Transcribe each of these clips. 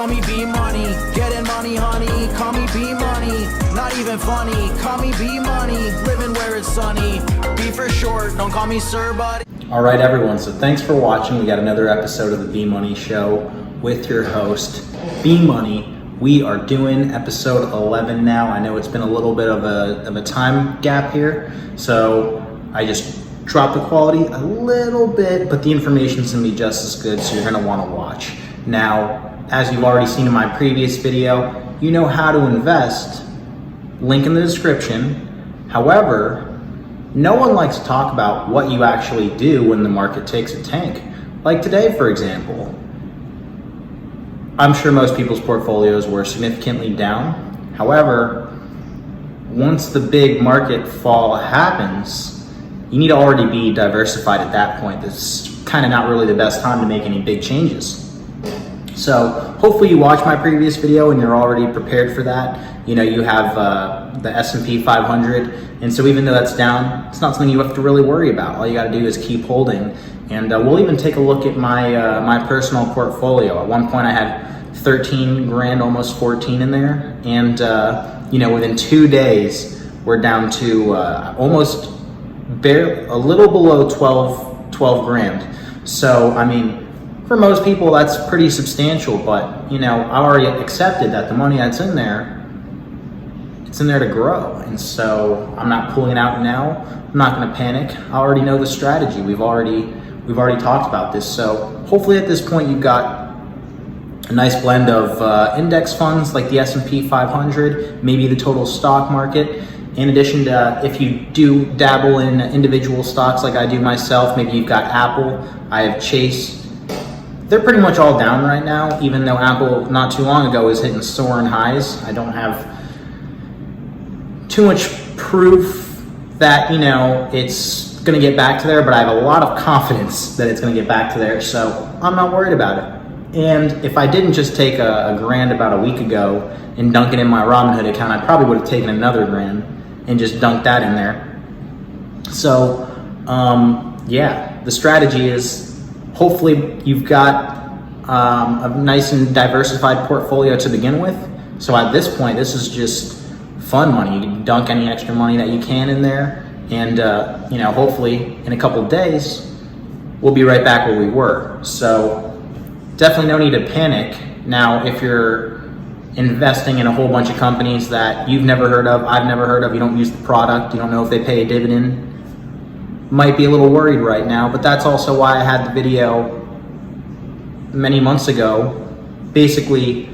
Call me B Money, getting money, honey. Call me B Money, not even funny. Call me B Money, living where it's sunny. B for short, don't call me sir, buddy. All right, everyone. So thanks for watching. We got another episode of the B Money Show with your host, B Money. We are doing episode 11 now. I know it's been a little bit of a time gap here, so I just dropped the quality a little bit, but the information's gonna be just as good, so you're gonna want to watch. Now, as you've already seen in my previous video, you know how to invest. Link in the description. However, no one likes to talk about what you actually do when the market takes a tank. Like today, for example. I'm sure most people's portfolios were significantly down. However, once the big market fall happens, you need to already be diversified at that point. This is kind of not really the best time to make any big changes. So hopefully you watched my previous video and you're already prepared for that. You know, you have the S&P 500. And so even though that's down, it's not something you have to really worry about. All you got to do is keep holding. And we'll even take a look at my my personal portfolio. At one point I had 13 grand, almost 14 in there. And, you know, within 2 days, we're down to almost a little below 12 grand. So, I mean, for most people, that's pretty substantial, but, you know, I already accepted that the money that's in there, it's in there to grow. And so I'm not pulling it out now. I'm not going to panic. I already know the strategy. We've already talked about this. So hopefully at this point, you've got a nice blend of index funds like the S&P 500, maybe the total stock market. In addition to, if you do dabble in individual stocks like I do myself, maybe you've got Apple, I have Chase. They're pretty much all down right now, even though Apple not too long ago was hitting soaring highs. I don't have too much proof that, you know, it's going to get back to there, but I have a lot of confidence that it's going to get back to there, so I'm not worried about it. And if I didn't just take a grand about a week ago and dunk it in my Robinhood account, I probably would have taken another grand and just dunked that in there. So, yeah, the strategy is, hopefully you've got a nice and diversified portfolio to begin with. So at this point, this is just fun money. You can dunk any extra money that you can in there. And, you know, hopefully in a couple of days, we'll be right back where we were. So definitely no need to panic. Now, if you're investing in a whole bunch of companies that you've never heard of, I've never heard of, you don't use the product, you don't know if they pay a dividend, might be a little worried right now, but that's also why I had the video many months ago. Basically,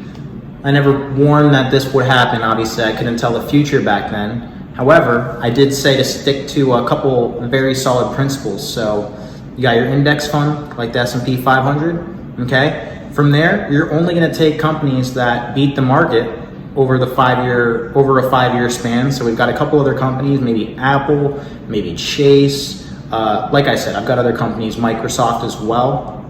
I never warned that this would happen. Obviously, I couldn't tell the future back then. However, I did say to stick to a couple very solid principles. So you got your index fund, like the S&P 500, okay? From there, you're only gonna take companies that beat the market over a 5-year span. So we've got a couple other companies, maybe Apple, maybe Chase. Like I said, I've got other companies, Microsoft as well.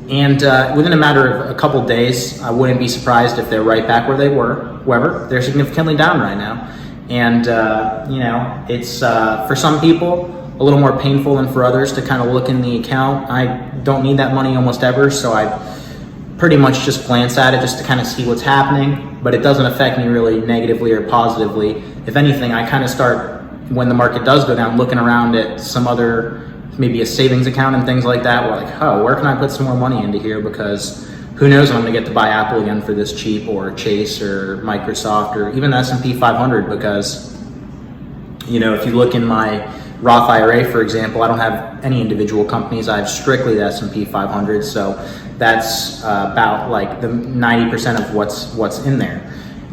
And within a matter of a couple days, I wouldn't be surprised if they're right back where they were. However, they're significantly down right now. And, you know, it's for some people a little more painful than for others to kind of look in the account. I don't need that money almost ever, so I pretty much just glance at it just to kind of see what's happening, but it doesn't affect me really negatively or positively. If anything, I kind of start, when the market does go down, looking around at some other, maybe a savings account and things like that. We're like, oh, where can I put some more money into here? Because who knows when I'm gonna get to buy Apple again for this cheap, or Chase or Microsoft, or even the S&P 500, because, you know, if you look in my Roth IRA, for example, I don't have any individual companies. I have strictly the S&P 500, so that's about like the 90% of what's in there.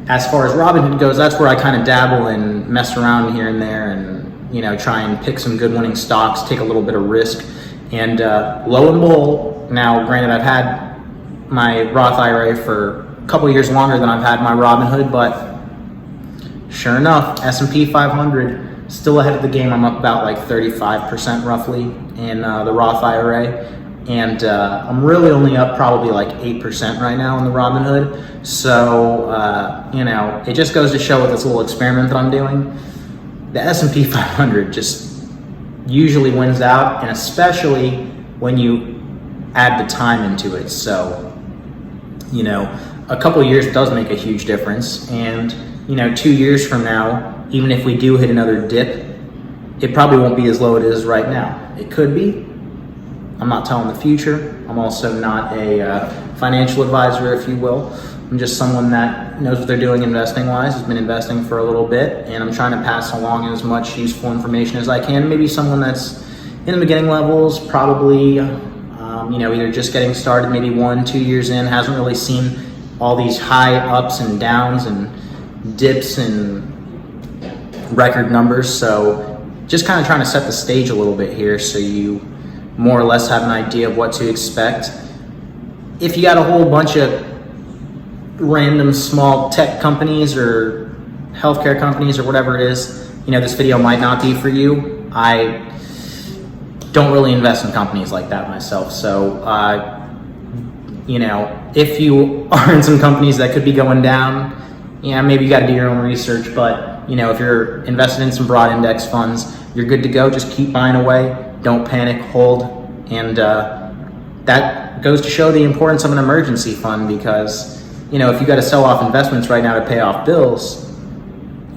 As far as Robinhood goes, that's where I kind of dabble and mess around here and there, and, you know, try and pick some good winning stocks, take a little bit of risk. And lo and behold, now granted I've had my Roth IRA for a couple years longer than I've had my Robinhood, but sure enough, S&P 500 still ahead of the game. I'm up about like 35% roughly in the Roth IRA. And I'm really only up probably like 8% right now in the Robinhood. So, you know, it just goes to show with this little experiment that I'm doing, the S&P 500 just usually wins out, and especially when you add the time into it. So you know, a couple years does make a huge difference. And, you know, 2 years from now, even if we do hit another dip, it probably won't be as low as it is right now. It could be. I'm not telling the future. I'm also not a financial advisor, if you will. I'm just someone that knows what they're doing investing wise, has been investing for a little bit, and I'm trying to pass along as much useful information as I can. Maybe someone that's in the beginning levels, probably, you know, either just getting started, maybe 1-2 years in, hasn't really seen all these high ups and downs and dips and record numbers. So just kind of trying to set the stage a little bit here so you more or less have an idea of what to expect. If you got a whole bunch of random small tech companies or healthcare companies or whatever it is, you know, this video might not be for you. I don't really invest in companies like that myself. So, you know, if you are in some companies that could be going down, yeah, maybe you got to do your own research. But, you know, if you're invested in some broad index funds, you're good to go. Just keep buying away. Don't panic, hold. And that goes to show the importance of an emergency fund, because, you know, if you got to sell off investments right now to pay off bills,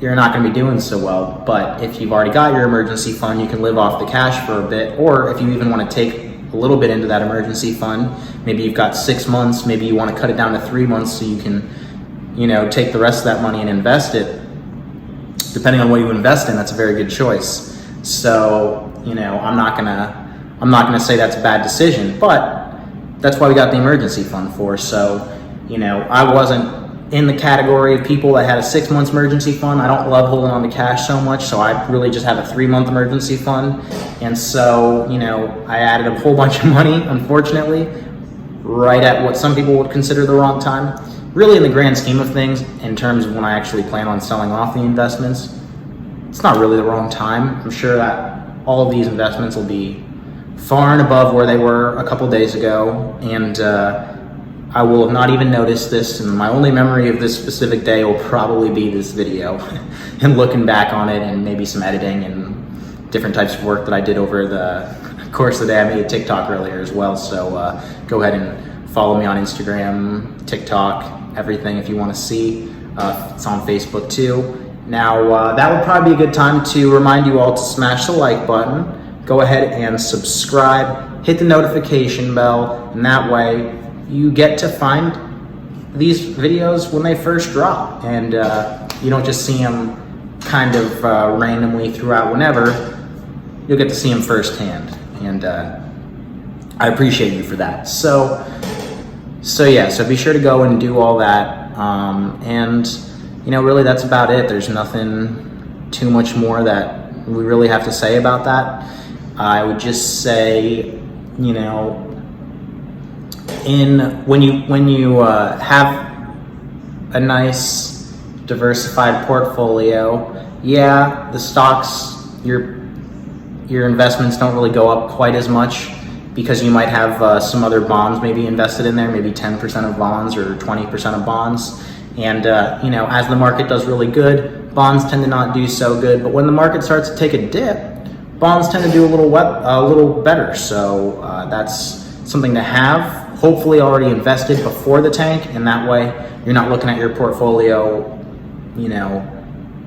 you're not going to be doing so well. But if you've already got your emergency fund, you can live off the cash for a bit. Or if you even want to take a little bit into that emergency fund, maybe you've got 6 months, maybe you want to cut it down to 3 months so you can, you know, take the rest of that money and invest it. Depending on what you invest in, that's a very good choice. So, you know, I'm not gonna say that's a bad decision, but that's why we got the emergency fund for. So, you know, I wasn't in the category of people that had a 6 months emergency fund. I don't love holding on to cash so much, so I really just have a 3-month emergency fund. And so, you know, I added a whole bunch of money, unfortunately, right at what some people would consider the wrong time. Really, in the grand scheme of things, in terms of when I actually plan on selling off the investments, it's not really the wrong time. I'm sure that all of these investments will be far and above where they were a couple days ago, and I will have not even noticed this, and my only memory of this specific day will probably be this video and looking back on it, and maybe some editing and different types of work that I did over the course of the day. I made a TikTok earlier as well, so go ahead and follow me on Instagram, TikTok, everything if you want to see. It's on Facebook too. Now, that would probably be a good time to remind you all to smash the like button, go ahead and subscribe, hit the notification bell, and that way you get to find these videos when they first drop, and you don't just see them kind of randomly throughout whenever. You'll get to see them firsthand, and I appreciate you for that. So yeah, so be sure to go and do all that, and you know, really that's about it. There's nothing too much more that we really have to say about that. I would just say, you know, when you have a nice diversified portfolio, yeah, the stocks, your investments don't really go up quite as much, because you might have some other bonds maybe invested in there, maybe 10% of bonds or 20% of bonds. And, you know, as the market does really good, bonds tend to not do so good. But when the market starts to take a dip, bonds tend to do a little better. So that's something to have, hopefully already invested before the tank. And that way you're not looking at your portfolio, you know,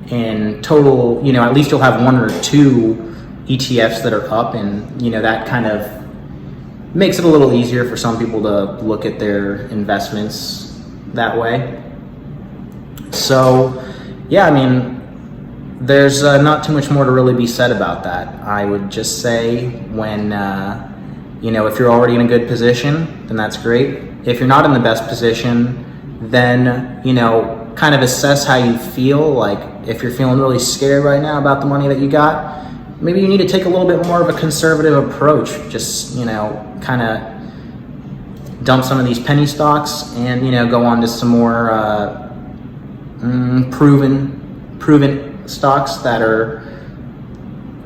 in total, you know, at least you'll have 1 or 2 ETFs that are up. And, you know, that kind of makes it a little easier for some people to look at their investments that way. So, yeah, I mean, there's not too much more to really be said about that. I would just say when, you know, if you're already in a good position, then that's great. If you're not in the best position, then, you know, kind of assess how you feel. Like, if you're feeling really scared right now about the money that you got, maybe you need to take a little bit more of a conservative approach. Just, you know, kind of dump some of these penny stocks and, you know, go on to some more proven stocks that are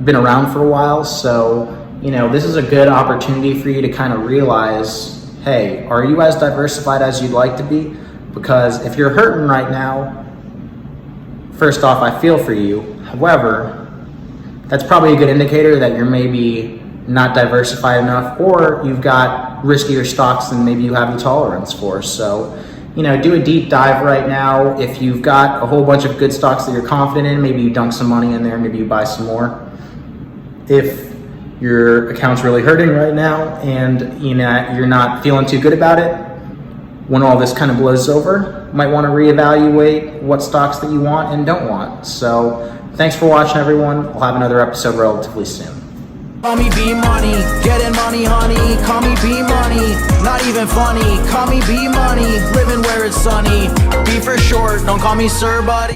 been around for a while. So, you know, this is a good opportunity for you to kind of realize, hey, are you as diversified as you'd like to be? Because if you're hurting right now, first off, I feel for you. However, that's probably a good indicator that you're maybe not diversified enough, or you've got riskier stocks than maybe you have the tolerance for. So, do a deep dive right now. If you've got a whole bunch of good stocks that you're confident in, maybe you dunk some money in there, maybe you buy some more. If your account's really hurting right now and you're not feeling too good about it, when all this kind of blows over, you might want to reevaluate what stocks that you want and don't want. So thanks for watching, everyone. We'll have another episode relatively soon. Call me B Money, getting money, honey. Call me B Money, not even funny. Call me B Money, living where it's sunny. B for short, don't call me sir, buddy.